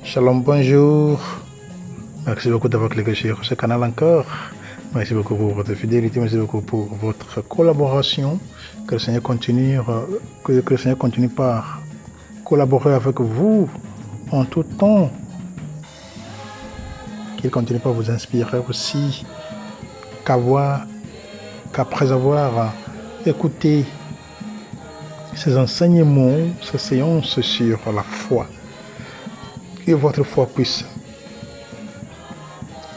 Shalom, bonjour. Merci beaucoup d'avoir cliqué sur ce canal encore. Merci beaucoup pour votre fidélité, merci beaucoup pour votre collaboration. Que le Seigneur continue, par collaborer avec vous en tout temps. Qu'il continue par vous inspirer aussi, qu'après avoir écouté ces enseignements, ces séances sur la foi, que votre foi puisse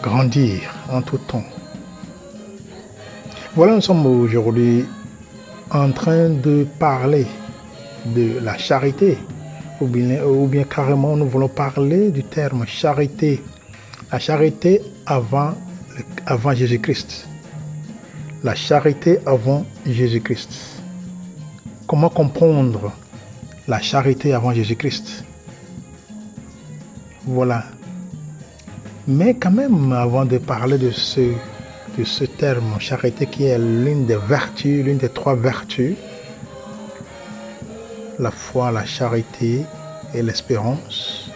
grandir en tout temps. Voilà, nous sommes aujourd'hui en train de parler de la charité, ou bien carrément nous voulons parler du terme charité. La charité avant Jésus-Christ. La charité avant Jésus-Christ. Comment comprendre la charité avant Jésus-Christ? Voilà. Mais quand même, avant de parler de ce terme charité qui est l'une des vertus, l'une des trois vertus, la foi, la charité et l'espérance.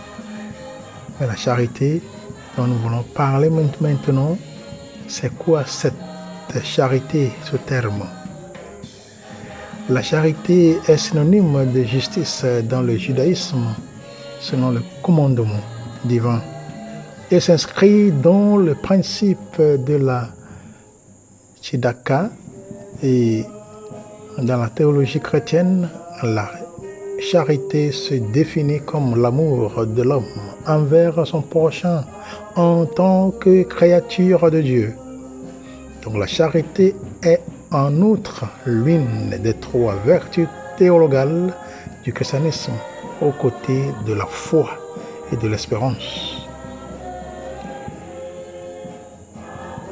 Mais la charité dont nous voulons parler maintenant, c'est quoi cette charité, ce terme? La charité est synonyme de justice dans le judaïsme, selon le commandement divin. Et s'inscrit dans le principe de la tzedaka et dans la théologie chrétienne, la charité se définit comme l'amour de l'homme envers son prochain en tant que créature de Dieu. Donc la charité est en outre l'une des trois vertus théologales du christianisme aux côtés de la foi et de l'espérance.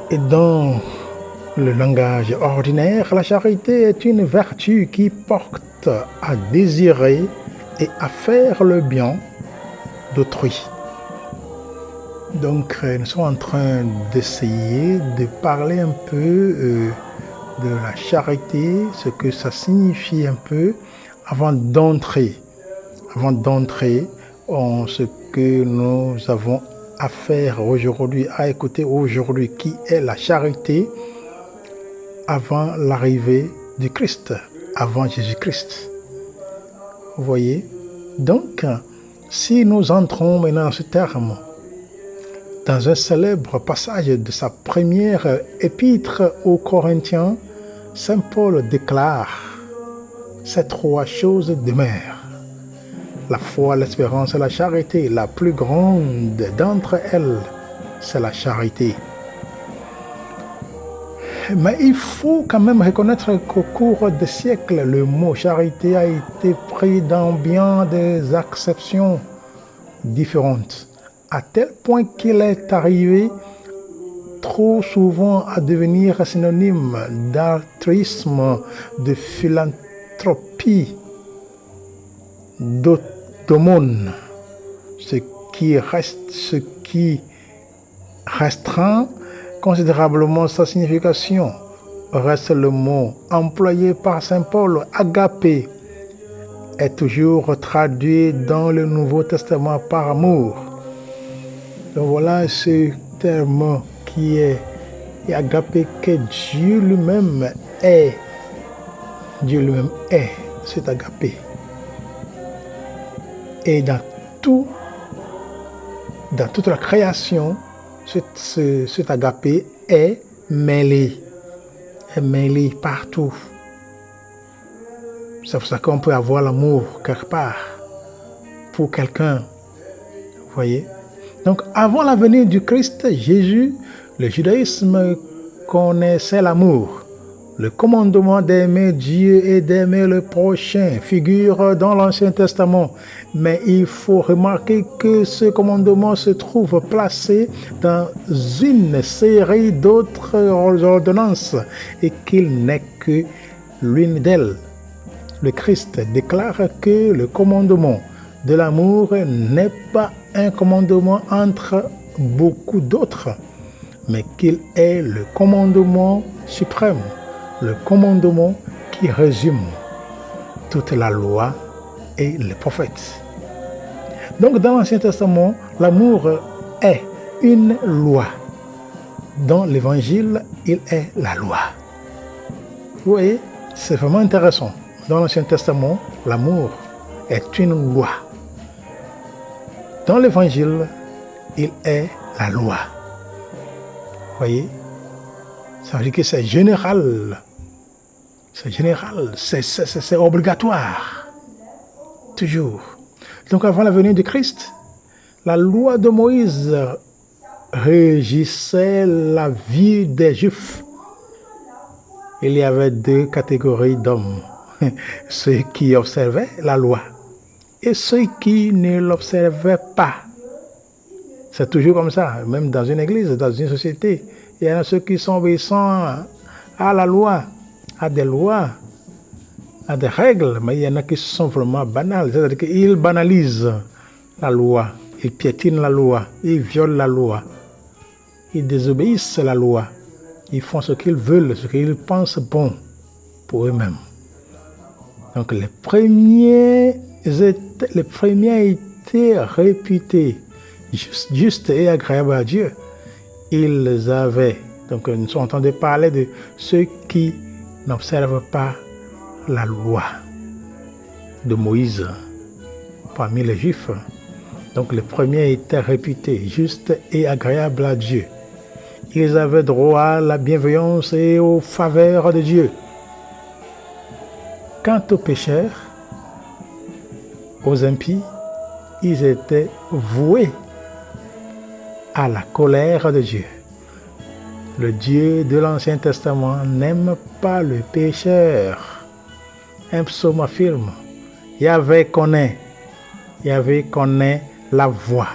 Et dans le langage ordinaire, la charité est une vertu qui porte à désirer et à faire le bien d'autrui. Donc, nous sommes en train d'essayer de parler un peu de la charité, ce que ça signifie un peu, avant d'entrer en ce que nous avons à faire aujourd'hui, à écouter aujourd'hui, qui est la charité avant l'arrivée du Christ, avant Jésus-Christ. Vous voyez? Donc, si nous entrons maintenant dans ce terme, dans un célèbre passage de sa première épître aux Corinthiens, Saint Paul déclare « Ces trois choses demeurent. La foi, l'espérance et la charité. La plus grande d'entre elles, c'est la charité. » Mais il faut quand même reconnaître qu'au cours des siècles, le mot charité a été pris dans bien des acceptions différentes, à tel point qu'il est arrivé trop souvent à devenir synonyme d'altruisme, de philanthropie, d'aumône, ce qui restreint considérablement sa signification. Reste le mot employé par saint Paul, agapé, est toujours traduit dans le Nouveau Testament par amour. Donc voilà ce terme qui est agapé, que Dieu lui-même est. Dieu lui-même est cet agapé. Et dans toute la création, cet agapé est mêlé partout. C'est pour ça qu'on peut avoir l'amour quelque part pour quelqu'un. Vous voyez? Donc, avant la venue du Christ Jésus, le judaïsme connaissait l'amour. Le commandement d'aimer Dieu et d'aimer le prochain figure dans l'Ancien Testament. Mais il faut remarquer que ce commandement se trouve placé dans une série d'autres ordonnances et qu'il n'est que l'une d'elles. Le Christ déclare que le commandement de l'amour n'est pas un commandement entre beaucoup d'autres, mais qu'il est le commandement suprême, le commandement qui résume toute la loi et les prophètes. Donc dans l'Ancien Testament, l'amour est une loi. Dans l'Évangile, il est la loi. Vous voyez, c'est vraiment intéressant. Dans l'Ancien Testament, l'amour est une loi. Dans l'Évangile, il est la loi. Vous voyez? Ça veut dire que c'est général. C'est général, c'est obligatoire. Toujours. Donc avant la venue de Christ, la loi de Moïse régissait la vie des Juifs. Il y avait deux catégories d'hommes. Ceux qui observaient la loi et ceux qui ne l'observaient pas. C'est toujours comme ça, même dans une église, dans une société. Il y en a ceux qui sont obéissants à la loi, à des lois, à des règles, mais il y en a qui sont vraiment banales. C'est-à-dire qu'ils banalisent la loi, ils piétinent la loi, ils violent la loi, ils désobéissent à la loi, ils font ce qu'ils veulent, ce qu'ils pensent bon pour eux-mêmes. Donc les premiers étaient réputés justes et agréables à Dieu. Ils avaient, donc nous entendons parler de ceux qui n'observent pas la loi de Moïse parmi les Juifs. Donc les premiers étaient réputés justes et agréables à Dieu. Ils avaient droit à la bienveillance et aux faveurs de Dieu. Quant aux pécheurs, aux impies, ils étaient voués à la colère de Dieu. Le Dieu de l'Ancien Testament n'aime pas le pécheur. Un psaume affirme, Yahvé connaît la voie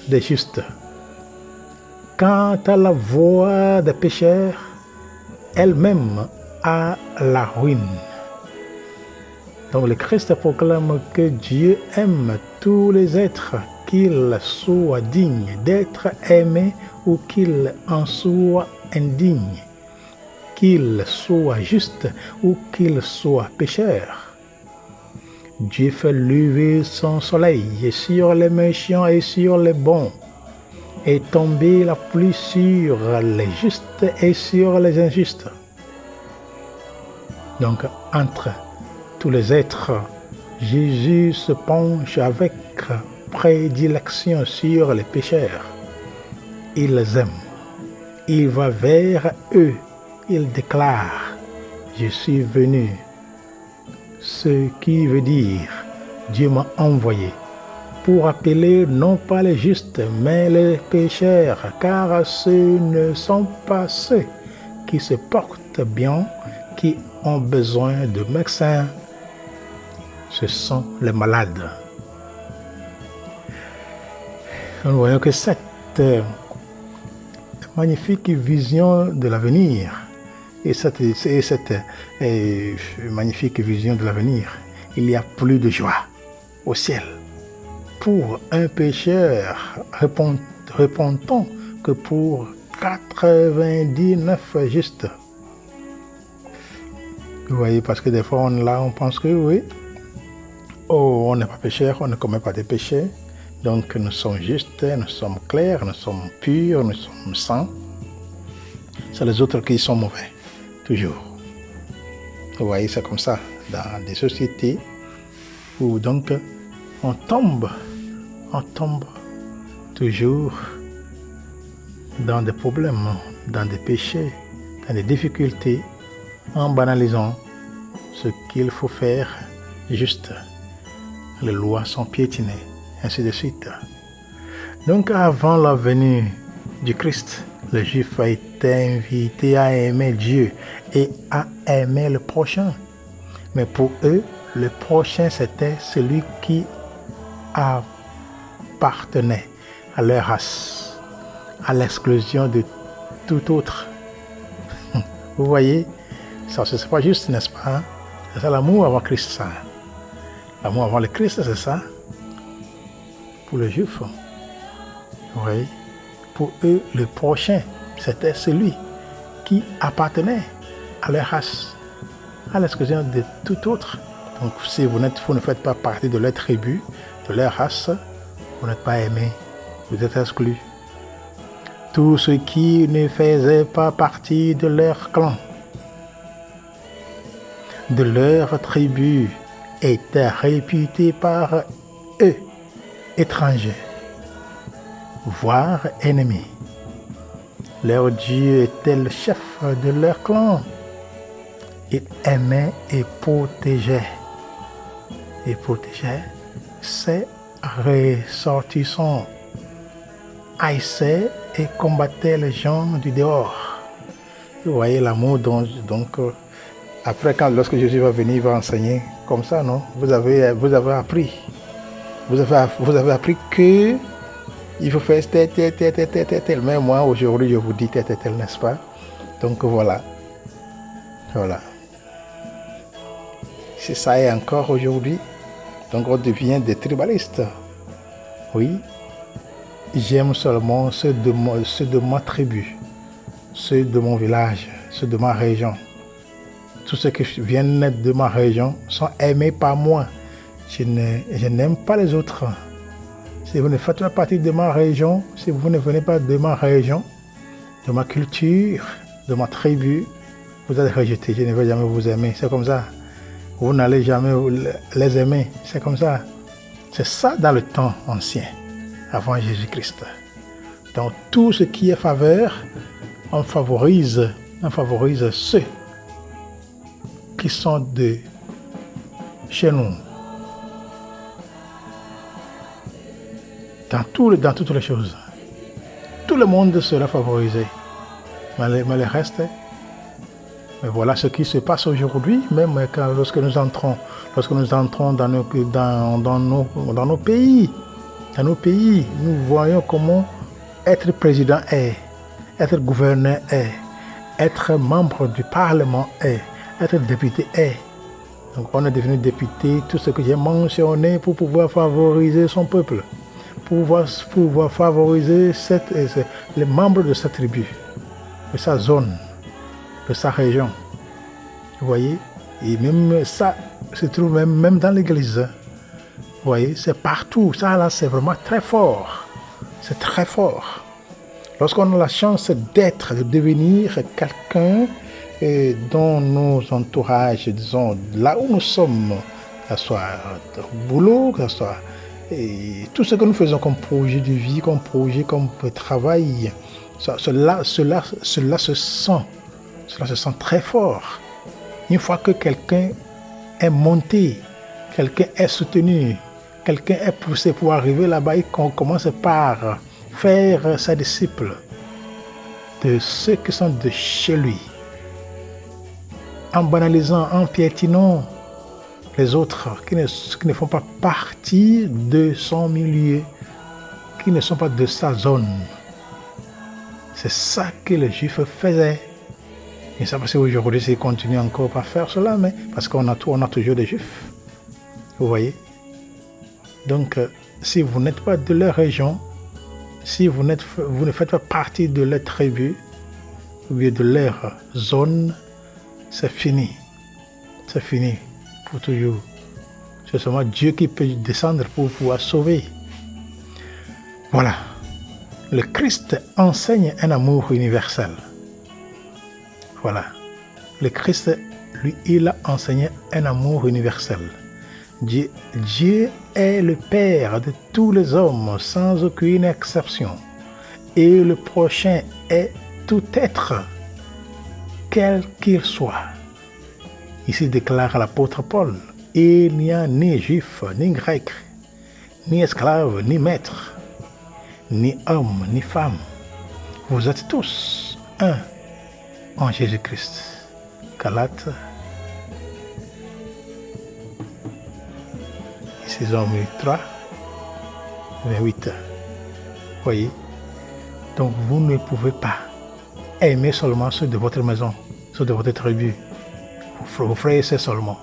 des justes. Quant à la voie des pécheurs, elle-même a la ruine. Donc le Christ proclame que Dieu aime tous les êtres, qu'ils soient dignes d'être aimés ou qu'ils en soient indignes, qu'ils soient justes ou qu'ils soient pécheurs. Dieu fait lever son soleil sur les méchants et sur les bons, et tomber la pluie sur les justes et sur les injustes. Donc entre tous les êtres, Jésus se penche avec prédilection sur les pécheurs. Il les aime. Il va vers eux. Il déclare, je suis venu. Ce qui veut dire, Dieu m'a envoyé pour appeler non pas les justes, mais les pécheurs, car ce ne sont pas ceux qui se portent bien qui ont besoin de médecins. Ce sont les malades. Nous voyons que cette magnifique vision de l'avenir et cette magnifique vision de l'avenir, il y a plus de joie au ciel pour un pécheur repentant que pour 99 justes. Vous voyez, parce que des fois, on pense que oui, oh, on n'est pas pécheur, on ne commet pas de péchés. Donc, nous sommes justes, nous sommes clairs, nous sommes purs, nous sommes saints. C'est les autres qui sont mauvais, toujours. Vous voyez, c'est comme ça, dans des sociétés où donc on tombe toujours dans des problèmes, dans des péchés, dans des difficultés, en banalisant ce qu'il faut faire juste. Les lois sont piétinées, ainsi de suite. Donc avant la venue du Christ, le Juif a été invité à aimer Dieu et à aimer le prochain. Mais pour eux, le prochain, c'était celui qui appartenait à leur race, à l'exclusion de tout autre. Vous voyez, ça, c'est pas juste, n'est-ce pas? C'est ça l'amour avant Christ, ça. L'amour avant le Christ, c'est ça. Pour les Juifs, vous voyez, pour eux, le prochain, c'était celui qui appartenait à leur race, à l'exclusion de tout autre. Donc, si vous ne faites pas partie de leur tribu, de leur race, vous n'êtes pas aimé, vous êtes exclu. Tous ceux qui ne faisaient pas partie de leur clan, de leur tribu, étaient réputés par eux étrangers, voire ennemis. Leur Dieu était le chef de leur clan. Il aimait et protégeait ses ressortissants, haïssait et combattait les gens du dehors. Vous voyez l'amour donc après lorsque Jésus va venir, il va enseigner comme ça, non? Vous avez appris. Vous avez appris que il faut faire tel. Mais moi, aujourd'hui, je vous dis tel, n'est-ce pas? Donc voilà. Voilà. C'est ça et encore aujourd'hui. Donc on devient des tribalistes. Oui. J'aime seulement ceux de ma tribu, ceux de mon village, ceux de ma région. Tous ceux qui viennent de ma région sont aimés par moi. Je n'aime pas les autres. Si vous ne faites pas partie de ma région, si vous ne venez pas de ma région, de ma culture, de ma tribu, vous êtes rejetés. Je ne vais jamais vous aimer. C'est comme ça. Vous n'allez jamais les aimer. C'est comme ça. C'est ça dans le temps ancien, avant Jésus-Christ. Dans tout ce qui est faveur, on favorise ceux qui sont de chez nous. Dans toutes les choses. Tout le monde sera favorisé. Mais le reste, mais voilà ce qui se passe aujourd'hui, même lorsque nous entrons dans nos pays. Dans nos pays, nous voyons comment être président est, être gouverneur est, être membre du Parlement est, être député est. Donc on est devenu député, tout ce que j'ai mentionné pour pouvoir favoriser son peuple, pour pouvoir favoriser les membres de sa tribu, de sa zone, de sa région. Vous voyez? Et même ça se trouve même dans l'église. Vous voyez? C'est partout. Ça là, c'est vraiment très fort. C'est très fort. Lorsqu'on a la chance de devenir quelqu'un dans nos entourages, disons, là où nous sommes, que ce soit au boulot, que ce soit tout ce que nous faisons comme projet de vie, comme projet, comme travail, cela se sent très fort. Une fois que quelqu'un est monté, quelqu'un est soutenu, quelqu'un est poussé pour arriver là-bas, on commence par faire ses disciples de ceux qui sont de chez lui, en banalisant, en piétinant les autres qui ne font pas partie de son milieu, qui ne sont pas de sa zone. C'est ça que les Juifs faisaient. Et ça parce qu'aujourd'hui, ils continuent encore à faire cela, mais parce qu'on a toujours des Juifs. Vous voyez? Donc, si vous n'êtes pas de leur région, Si vous ne faites pas partie de leur tribu, ou bien de leur zone, c'est fini. C'est fini pour toujours. C'est seulement Dieu qui peut descendre pour pouvoir sauver. Voilà. Le Christ enseigne un amour universel. Voilà. Le Christ, lui, il a enseigné un amour universel. Dieu est le Père de tous les hommes, sans aucune exception. Et le prochain est tout être, quel qu'il soit. Ici déclare l'apôtre Paul, il n'y a ni juif, ni grec, ni esclave, ni maître, ni homme, ni femme. Vous êtes tous un en Jésus-Christ. Galates, saison 3, 28. Voyez? Donc vous ne pouvez pas aimer seulement ceux de votre maison, ceux de votre tribu, vos frères et sœurs seulement.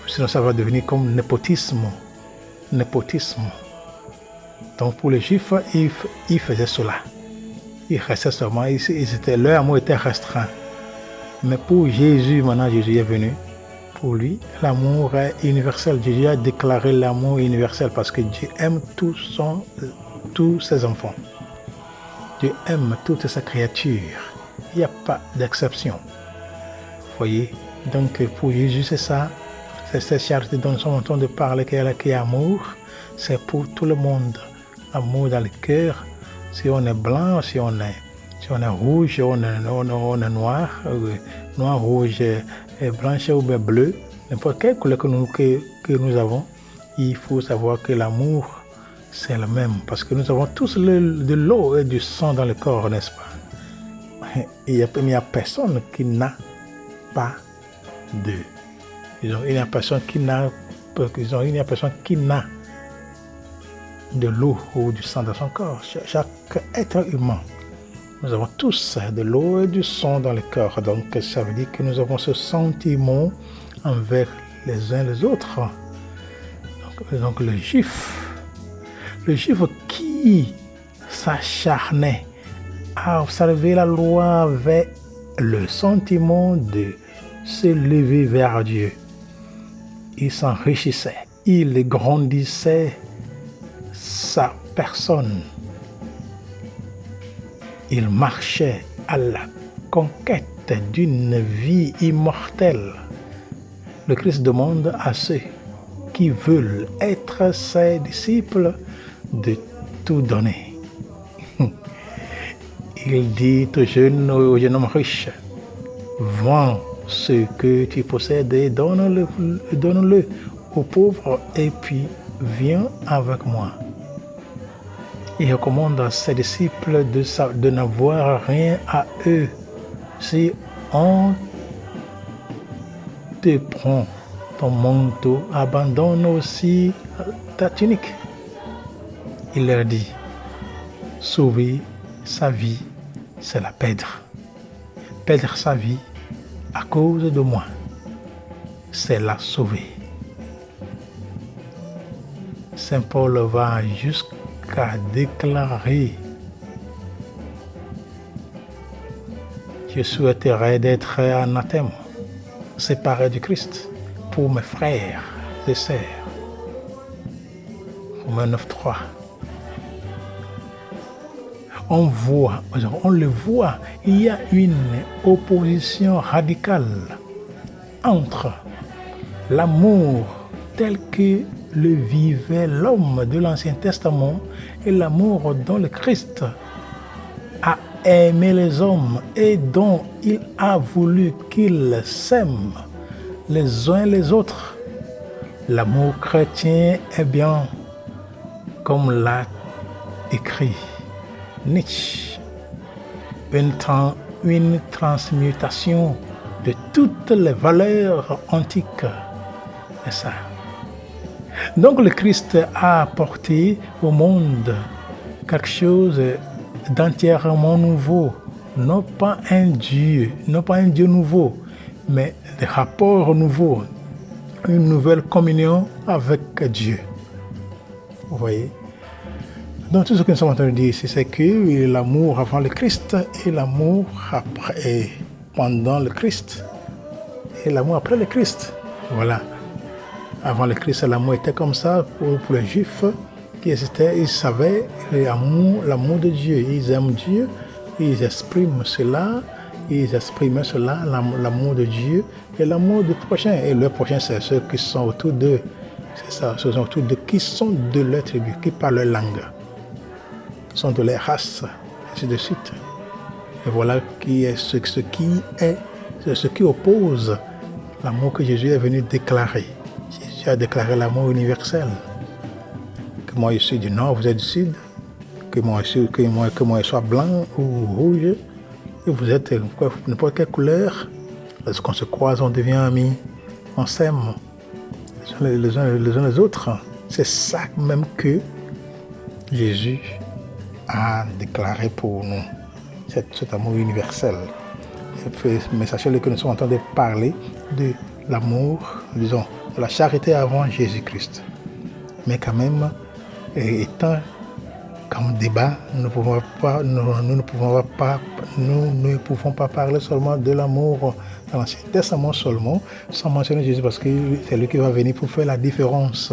Sinon ça va devenir comme népotisme. Donc pour les Juifs, ils faisaient cela. Ils restaient seulement, leur amour était restreint. Mais pour Jésus, maintenant Jésus est venu. Pour lui, l'amour est universel. Jésus a déclaré l'amour universel parce que Dieu aime tous ses enfants. Dieu aime toutes ses créatures. Il n'y a pas d'exception. Voyez, donc pour Jésus, c'est ça. C'est cette charité dont nous sommes en train de parler, qui est amour. C'est pour tout le monde. Amour dans le cœur. Si on est blanc, si on est rouge, si on est noir, noir, rouge, blanche ou bleu, n'importe quelle couleur que nous avons, il faut savoir que l'amour, c'est le même. Parce que nous avons tous de l'eau et du sang dans le corps, n'est-ce pas? Il n'y a personne qui n'a pas de... Il n'y a personne qui n'a de l'eau ou du sang dans son corps. Chaque être humain, nous avons tous de l'eau et du sang dans le corps. Donc ça veut dire que nous avons ce sentiment envers les uns les autres. Donc le juif qui s'acharnait à observer la loi avait le sentiment de se lever vers Dieu. Il s'enrichissait, il grandissait sa personne. Il marchait à la conquête d'une vie immortelle. Le Christ demande à ceux qui veulent être ses disciples de tout donner. Il dit au jeune homme riche, vends ce que tu possèdes et donne-le aux pauvres et puis viens avec moi. Il recommande à ses disciples de n'avoir rien à eux. Si on te prend ton manteau, abandonne aussi ta tunique. Il leur dit, sauver sa vie, c'est la perdre. Perdre sa vie à cause de moi, c'est la sauver. Saint Paul va jusqu'à déclarer, je souhaiterais d'être anathème, séparé du Christ, pour mes frères et sœurs. Romains 9.3. On le voit, il y a une opposition radicale entre l'amour tel que le vivait l'homme de l'Ancien Testament et l'amour dont le Christ a aimé les hommes et dont il a voulu qu'ils s'aiment les uns les autres. L'amour chrétien est bien, comme l'a écrit Nietzsche, une transmutation de toutes les valeurs antiques. C'est ça. Donc le Christ a apporté au monde quelque chose d'entièrement nouveau. Non pas un Dieu nouveau, mais des rapports nouveaux, une nouvelle communion avec Dieu. Vous voyez? Donc tout ce que nous sommes en train de dire ici, c'est que l'amour avant le Christ et l'amour après et pendant le Christ et l'amour après le Christ. Voilà. Avant le Christ, l'amour était comme ça pour les Juifs qui existaient. Ils savaient l'amour de Dieu. Ils aiment Dieu, ils expriment cela, ils exprimaient cela, l'amour de Dieu et l'amour du prochain. Et le prochain, c'est ceux qui sont autour d'eux. C'est ça, ceux qui sont autour d'eux, qui sont de leur tribu, qui parlent leur langue, qui sont de leur race, ainsi de suite. Et voilà ce qui oppose l'amour que Jésus est venu déclarer. Jésus a déclaré l'amour universel. Que moi je suis du nord, vous êtes du sud. Que moi je sois blanc ou rouge. Et vous êtes n'importe quelle couleur. Lorsqu'on se croise, on devient amis. On s'aime les uns les autres. C'est ça même que Jésus a déclaré pour nous. Cet amour universel. Mais sachez que nous sommes en train de parler de l'amour, disons, de la charité avant Jésus-Christ. Mais quand même, étant comme débat, nous ne pouvons pas parler seulement de l'amour dans l'Ancien Testament seulement, sans mentionner Jésus, parce que c'est lui qui va venir pour faire la différence.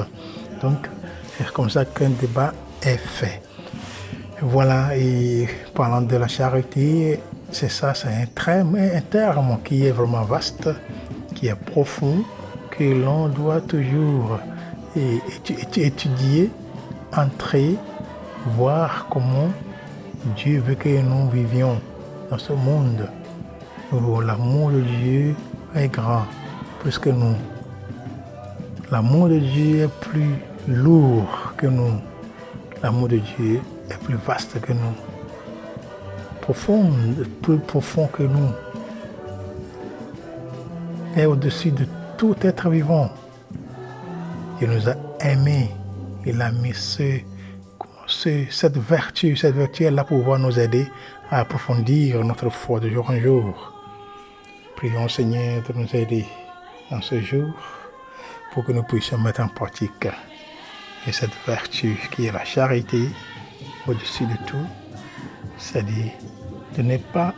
Donc, c'est comme ça qu'un débat est fait. Voilà, et parlant de la charité, c'est ça, c'est un terme qui est vraiment vaste, qui est profond, que l'on doit toujours étudier, entrer, voir comment Dieu veut que nous vivions dans ce monde où l'amour de Dieu est grand, plus que nous. L'amour de Dieu est plus lourd que nous. L'amour de Dieu est plus vaste que nous, plus profond que nous, est au-dessus de tout être vivant. Il nous a aimés, il a mis cette vertu est là pour pouvoir nous aider à approfondir notre foi de jour en jour. Prions Seigneur de nous aider dans ce jour pour que nous puissions mettre en pratique et cette vertu qui est la charité au-dessus de tout, c'est-à-dire de ne pas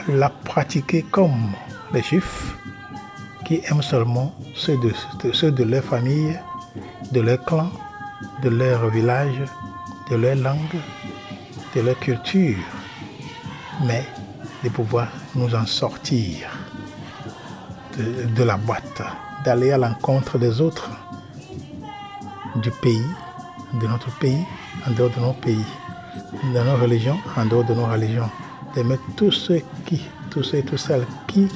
la pratiquer comme les Juifs qui aiment seulement ceux de leur famille, de leur clan, de leur village, de leur langue, de leur culture, mais de pouvoir nous en sortir de la boîte, d'aller à l'encontre des autres, du pays, de notre pays, en dehors de nos pays, de nos religions, en dehors de nos religions, d'aimer tous ceux et toutes celles qui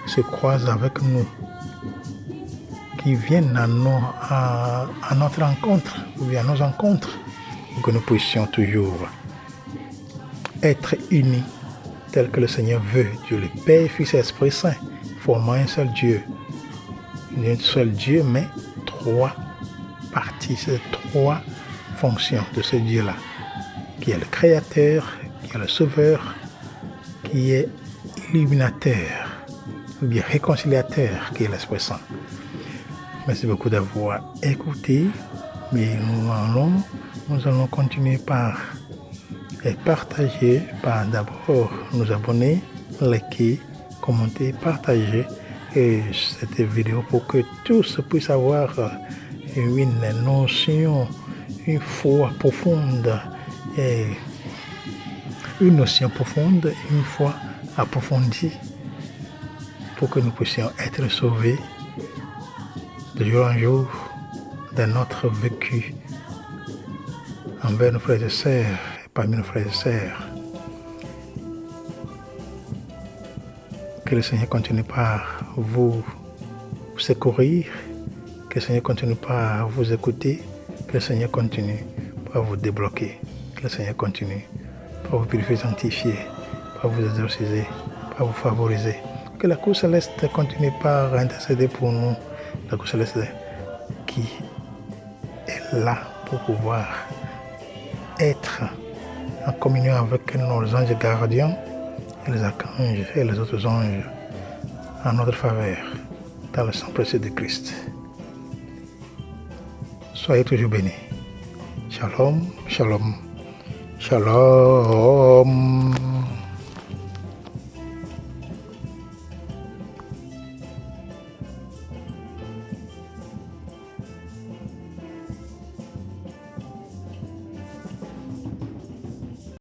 se croisent avec nous, qui viennent à notre rencontre, ou à nos rencontres, pour que nous puissions toujours être unis tel que le Seigneur veut, Dieu le Père, Fils et Esprit Saint, formant un seul Dieu, mais trois parties, c'est trois fonctions de ce Dieu-là, qui est le Créateur, qui est le Sauveur, qui est illuminateur, ou bien réconciliateur, qui est l'Esprit Saint. Merci beaucoup d'avoir écouté, mais nous allons continuer par partager, par d'abord nous abonner, liker, commenter, partager cette vidéo pour que tous puissent avoir une notion, une foi profonde, une foi approfondie, pour que nous puissions être sauvés de jour en jour dans notre vécu envers nos frères et sœurs et parmi nos frères et sœurs. Que le Seigneur continue par vous secourir, que le Seigneur continue par vous écouter, que le Seigneur continue par vous débloquer, que le Seigneur continue par vous purifier, sanctifier, par vous exorciser, par vous favoriser. Que la cour céleste continue par intercéder pour nous, la cour céleste qui est là pour pouvoir être en communion avec nos anges gardiens et les archanges et les autres anges en notre faveur dans le sang précieux de Christ. Soyez toujours bénis. Shalom, shalom, shalom.